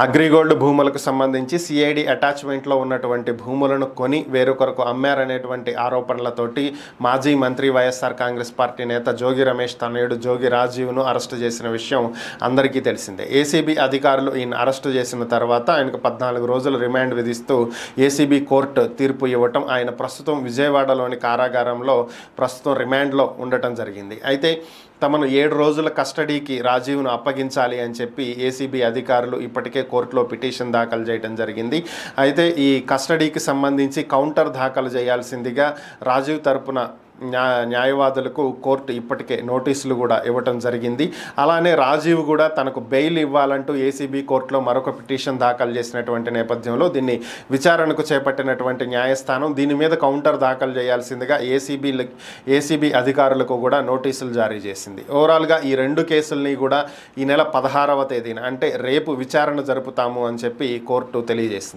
అగ్రిగోల్డ్ భూములకు సంబంధించి సిఐడి అటాచ్మెంట్లో ఉన్నటువంటి భూములను కొని వేరొకరికి అమ్మారనేటువంటి ఆరోపణలతోటి మాజీ మంత్రి వైఎస్ఆర్ కాంగ్రెస్ పార్టీ నేత జోగి రమేష్ తనయుడు జోగి రాజీవ్ను అరెస్టు చేసిన విషయం అందరికీ తెలిసిందే. ఏసీబీ అధికారులు ఈయన అరెస్టు చేసిన తర్వాత ఆయనకు 14 రోజులు రిమాండ్ విధిస్తూ ఏసీబీ కోర్టు తీర్పు ఇవ్వటం, ఆయన ప్రస్తుతం విజయవాడలోని కారాగారంలో ప్రస్తుతం రిమాండ్లో ఉండటం జరిగింది. అయితే తమను 7 రోజుల కస్టడీకి రాజీవ్ను అప్పగించాలి అని చెప్పి ఏసీబీ అధికారులు ఇప్పటికే కోర్టులో పిటిషన్ దాఖలు చేయడం జరిగింది. అయితే ఈ కస్టడీకి సంబంధించి కౌంటర్ దాఖలు చేయాల్సిందిగా రాజీవ్ తరపున న్యాయవాదులకు కోర్టు ఇప్పటికే నోటీసులు కూడా ఇవ్వటం జరిగింది. అలానే రాజీవ్ కూడా తనకు బెయిల్ ఇవ్వాలంటూ ఏసీబీ కోర్టులో మరొక పిటిషన్ దాఖలు చేసినటువంటి నేపథ్యంలో దీన్ని విచారణకు చేపట్టినటువంటి న్యాయస్థానం దీని మీద కౌంటర్ దాఖలు చేయాల్సిందిగా ఏసీబీ అధికారులకు కూడా నోటీసులు జారీ చేసింది. ఓవరాల్గా ఈ 2 కేసుల్ని కూడా ఈ నెల 16వ తేదీన అంటే రేపు విచారణ జరుపుతాము అని చెప్పి కోర్టు తెలియజేసింది.